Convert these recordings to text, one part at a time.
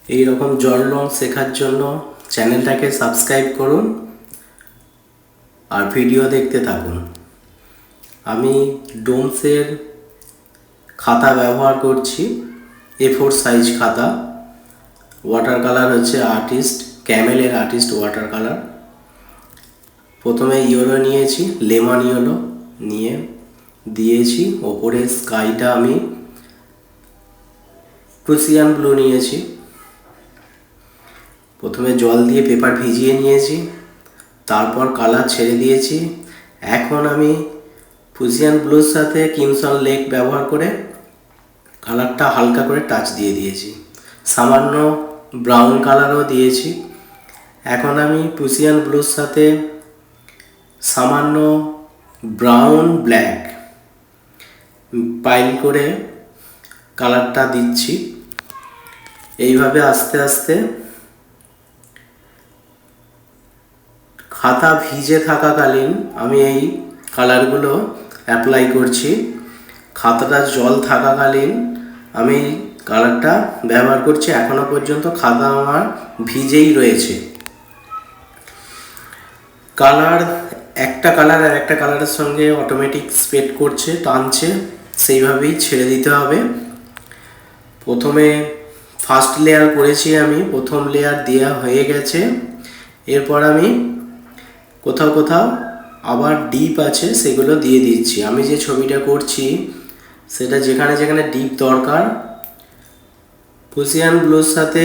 এই রকম জল রং শেখার জন্য চ্যানেলটাকে সাবস্ক্রাইব করুন আর ভিডিও দেখতে থাকুন। আমি ডোমসের খাতা ব্যবহার করছি, A4 সাইজ খাতা। ওয়াটার কালার হচ্ছে আর্টিস্ট, ক্যামেলের আর্টিস্ট ওয়াটার কালার। প্রথমে ইয়েলো নিয়েছি, লেমন ইয়েলো নিয়ে দিয়েছি। ওপরে স্কাইটা আমি প্রুসিয়ান ব্লু নিয়েছি। প্রথমে জল দিয়ে পেপার ভিজিয়ে নিয়েছি, তারপর কালার ছেড়ে দিয়েছি। এখন আমি প্রুসিয়ান ব্লুর সাথে ক্রিমসন লেক ব্যবহার করে কালারটা হালকা করে টাচ দিয়ে দিয়েছি। সামান্য ব্রাউন কালারও দিয়েছি। এখন আমি প্রুসিয়ান ব্লুর সাথে সামান্য ব্রাউন ব্ল্যাক পাইল করে কালারটা দিচ্ছি। এইভাবে আস্তে আস্তে খাতা ভিজে থাকাকালীন আমি এই কালারগুলো অ্যাপ্লাই করছি। খাতাটা জল থাকাকালীন আমি কালারটা ব্যবহার করছি। এখনো পর্যন্ত খাতা আমার ভিজেই রয়েছে। কালার একটা কালার আর একটা কালারের সঙ্গে অটোমেটিক স্প্রেড করছে, টানছে, সেইভাবেই ছেড়ে দিতে হবে। প্রথমে ফার্স্ট লেয়ার করেছি আমি, প্রথম লেয়ার দেওয়া হয়ে গেছে। এরপর আমি কোথাও কোথাও আবার ডিপ আছে সেগুলো দিয়ে দিচ্ছি। আমি যে ছবিটা করছি সেটা যেখানে যেখানে ডিপ দরকার, প্রুসিয়ান ব্লুর সাথে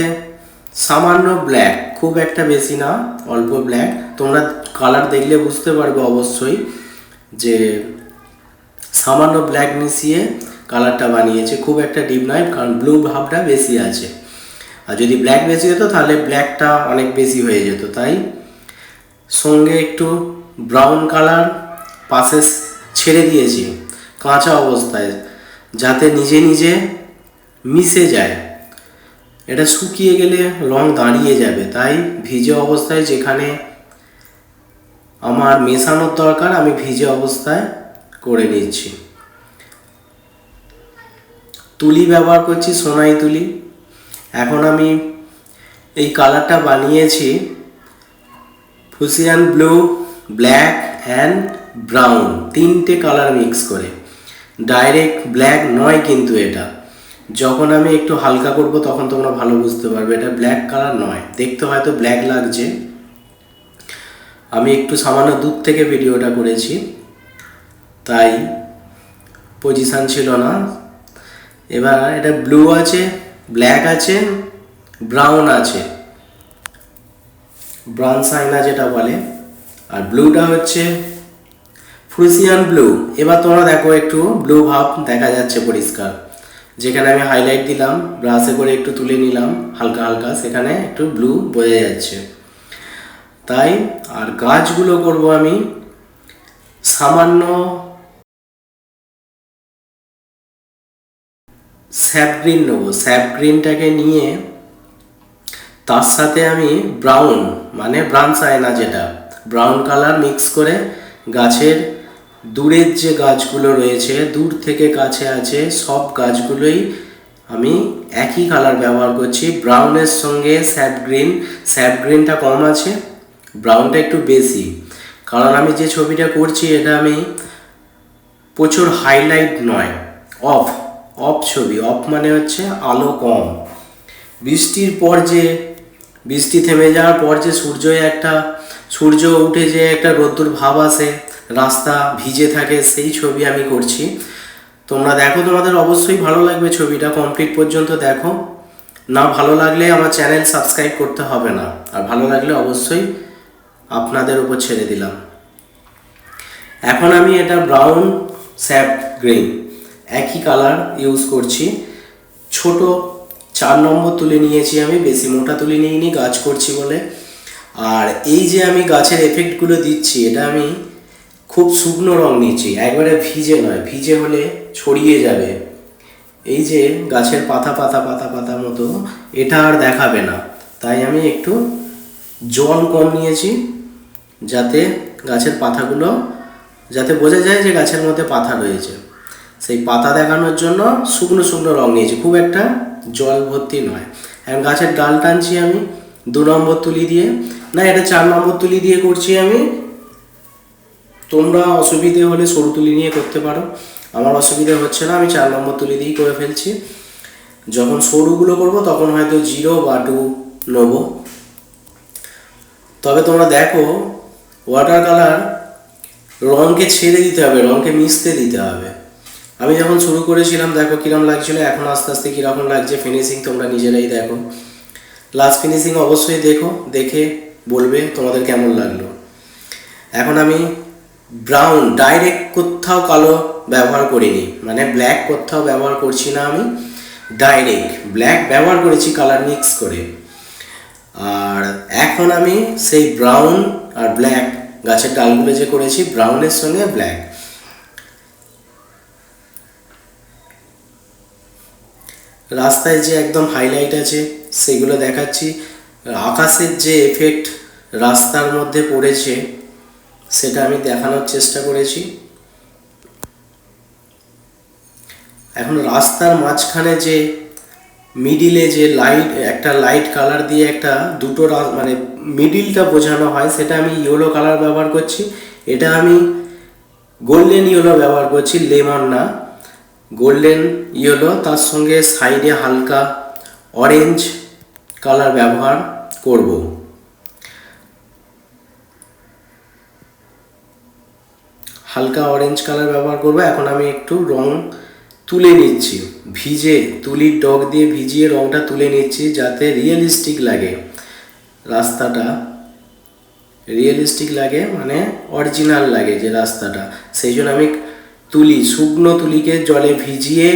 সামান্য ব্ল্যাক, খুব একটা বেশি না, অল্প ব্ল্যাক। তোমরা কালার দেখলে বুঝতে পারবে অবশ্যই যে সামান্য ব্ল্যাক মিশিয়ে কালারটা বানিয়েছে। খুব একটা ডিপ নয়, কারণ ব্লু ভাবটা বেশি আছে। আর যদি ব্ল্যাক বেশি হতো তাহলে ব্ল্যাকটা অনেক বেশি হয়ে যেত। তাই সঙ্গে একটু ব্রাউন কালার পাশে ছেড়ে দিয়েছি কাঁচা অবস্থায়, যাতে নিজে নিজে মিশে যায়। এটা শুকিয়ে গেলে রং দাঁড়িয়ে যাবে, তাই ভিজে অবস্থায় যেখানে আমার মেশানোর দরকার আমি ভিজে অবস্থায় করে নিচ্ছি। তুলি ব্যবহার করছি, সোনাই তুলি। এখন আমি এই কালারটা বানিয়েছি Prussian blue, black and brown, তিনটে কালার মিক্স করে। ডাইরেক্ট ব্ল্যাক নয় কিন্তু এটা। যখন আমি একটু হালকা করব তখন তোমরা ভালো বুঝতে পারবে এটা ব্ল্যাক কালার নয়। দেখতে হয়তো ব্ল্যাক লাগছে, আমি একটু সামান্য দূর থেকে ভিডিওটা করেছি তাই পজিশান ছিল না। এবার এটা ব্লু আছে, ব্ল্যাক আছে, ব্রাউন আছে, ব্রাউন সাইনা যেটা বলে, আর ব্লুটা হচ্ছে প্রুসিয়ান ব্লু। এবার তোমরা দেখো একটু ব্লু ভাব দেখা যাচ্ছে পরিষ্কার। যেখানে আমি হাইলাইট দিলাম, ব্রাশে করে একটু তুলে নিলাম হালকা হালকা, সেখানে একটু ব্লু বোঝা যাচ্ছে। তাই আর গাছগুলো করব আমি সামান্য স্যাপ গ্রিন নেব। স্যাপ গ্রিনটাকে নিয়ে তার সাথে আমি ব্রাউন মানে ব্রাউন সাইনা যেটা ব্রাউন কালার মিক্স করে গাছের দূরের যে গাছগুলো রয়েছে, দূর থেকে কাছে আছে সব গাছগুলোই আমি একই কালার ব্যবহার করছি। ব্রাউনের সঙ্গে স্যাপ গ্রিন, স্যাপ গ্রিনটা কম আছে, ব্রাউনটা একটু বেশি। কারণ আমি যে ছবিটা করছি এটা আমি প্রচুর হাইলাইট নয়, অফ অফ ছবি। অফ মানে হচ্ছে আলো কম। বৃষ্টির পর যে বৃষ্টি থেমে যাওয়ার পর যে সূর্য উঠে যে একটা রোদ্দুর ভাব আসে, রাস্তা ভিজে থাকে, সেই ছবি আমি করছি। তোমরা দেখো, তোমাদের অবশ্যই ভালো লাগবে ছবিটা, কমপ্লিট পর্যন্ত দেখো। না ভালো লাগলে আমার চ্যানেল সাবস্ক্রাইব করতে হবে না, আর ভালো লাগলে অবশ্যই আপনাদের উপর ছেড়ে দিলাম। এখন আমি এটা ব্রাউন স্যাপ গ্রিন একই কালার ইউজ করছি। ছোট 4 নম্বর তুলে নিয়েছি আমি, বেশি মোটা তুলে নিইনি গাছ করছি বলে। আর এই যে আমি গাছের এফেক্টগুলো দিচ্ছি এটা আমি খুব শুকনো রং নিচ্ছি, একবারে ভিজে নয়, ভিজে হলে ছড়িয়ে যাবে। এই যে গাছের পাতা পাতা পাতা পাতা মতো এটা আর দেখাবে না, তাই আমি একটু জল কম নিয়েছি যাতে গাছের পাতাগুলো যাতে বোঝা যায় যে গাছের মধ্যে পাতা রয়েছে। সেই পাতা দেখানোর জন্য শুকনো শুকনো রং নিয়েছি, খুব একটা জল ভর্তি নয়। এখন গাছের ডাল টানছি আমি 2 নম্বর তুলি দিয়ে, না এটা 4 নম্বর তুলি দিয়ে করছি আমি। তোমরা অসুবিধে হলে সরু তুলি নিয়ে করতে পারো, আমার অসুবিধে হচ্ছে না, আমি 4 নম্বর তুলি দিয়েই করে ফেলছি। যখন সরুগুলো করব তখন হয়তো 0 বা 2 নেব। তবে তোমরা দেখো ওয়াটার কালার রঙকে ছেড়ে দিতে হবে, রঙকে মিশতে দিতে হবে। আমি যখন শুরু করেছিলাম দেখো কিরম লাগছিল, এখন আস্তে আস্তে কীরকম লাগছে ফিনিশিং তোমরা নিজেরাই দেখো। লাস্ট ফিনিশিং অবশ্যই দেখো, দেখে বলবে তোমাদের কেমন লাগলো। এখন আমি ব্রাউন ডাইরেক্ট কোথাও কালো ব্যবহার করিনি, মানে ব্ল্যাক কোথাও ব্যবহার করছি না, আমি ডাইরেক্ট ব্ল্যাক ব্যবহার করেছি কালার মিক্স করে। আর এখন আমি সেই ব্রাউন আর ব্ল্যাক গাছের ডালগুলো যে করেছি ব্রাউনের সঙ্গে ব্ল্যাক, রাস্তায় যে একদম হাইলাইট আছে সেগুলো দেখাচ্ছি। আকাশের যে এফেক্ট রাস্তার মধ্যে পড়েছে সেটা আমি দেখানোর চেষ্টা করেছি। এখন রাস্তার মাঝখানে যে মিডিলে যে লাইট, একটা লাইট কালার দিয়ে একটা দুটো মানে মিডিলটা বোঝানো হয়, সেটা আমি ইয়েলো কালার ব্যবহার করছি। এটা আমি গোল্ডেন ইয়েলো ব্যবহার করছি, লেমন না, গোল্ডেন ইয়েলো। তার সঙ্গে সাইডে হালকা অরেঞ্জ কালার ব্যবহার করব। হালকা অরেঞ্জ কালার ব্যবহার করব। এখন আমি একটু রং তুলে নিচ্ছি, ভিজে তুলির ডগ দিয়ে ভিজিয়ে রংটা তুলে নিচ্ছি যাতে রিয়েলিস্টিক লাগে, রাস্তাটা রিয়েলিস্টিক লাগে, মানে অরিজিনাল লাগে যে রাস্তাটা। সেই জন্য আমি শুকনো তুলিকে জলে ভিজিয়ে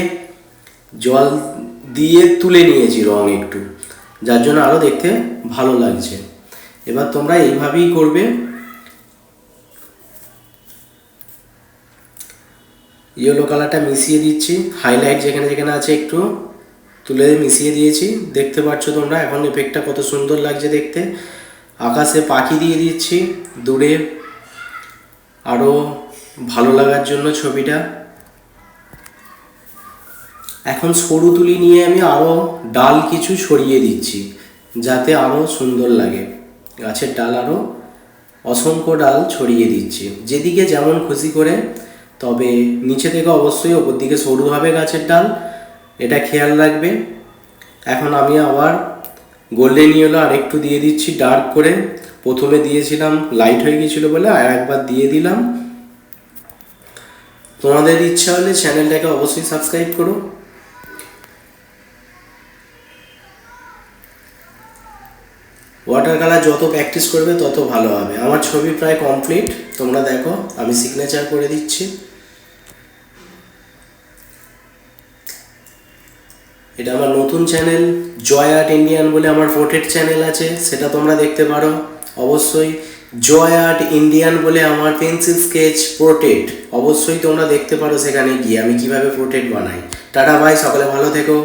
জল দিয়ে তুলে নিয়েছি রং একটু, যার জন্য আরও দেখতে ভালো লাগছে। এবার তোমরা এইভাবেই করবে। ইয়েলো কালারটা মিশিয়ে দিচ্ছি, হাইলাইট যেখানে যেখানে আছে একটু তুলে মিশিয়ে দিয়েছি, দেখতে পাচ্ছ তোমরা এখন এফেক্টটা কত সুন্দর লাগছে দেখতে। আকাশে পাখি দিয়ে দিচ্ছি দূরে, আরও ভালো লাগার জন্য ছবিটা। এখন সরু তুলি নিয়ে আমি আরও ডাল কিছু ছড়িয়ে দিচ্ছি যাতে আরও সুন্দর লাগে, গাছের ডাল আরও অসংখ্য ডাল ছড়িয়ে দিচ্ছি যেদিকে যেমন খুশি করে। তবে নিচে থেকে অবশ্যই ওপর দিকে সরু হবে গাছের ডাল, এটা খেয়াল রাখবে। এখন আমি আবার গোল্ডেন ইয়েলো আর একটু দিয়ে দিচ্ছি ডার্ক করে, প্রথমে দিয়েছিলাম লাইট হয়ে গিয়েছিল বলে আর একবার দিয়ে দিলাম। তোমাদের ইচ্ছা হলে চ্যানেলটাকে অবশ্যই সাবস্ক্রাইব করো। ওয়াটার কালার যত প্র্যাকটিস করবে তত ভালো হবে। আমার ছবি প্রায় কমপ্লিট, তোমরা দেখো আমি সিগনেচার করে দিচ্ছি। এটা আমার নতুন চ্যানেল জয় আর্ট ইন্ডিয়ান বলে আমার পোর্ট্রেট চ্যানেল আছে, সেটা তোমরা দেখতে পারো অবশ্যই। জয় আর্ট ইন্ডিয়ান বলে আমার পেন্সিল স্কেচ পোর্ট্রেট, অবশ্যই তোমরা দেখতে পারো সেখানে গিয়ে আমি কিভাবে পোর্ট্রেট বানাই। টাটা বাই, সকলে ভালো থেকো।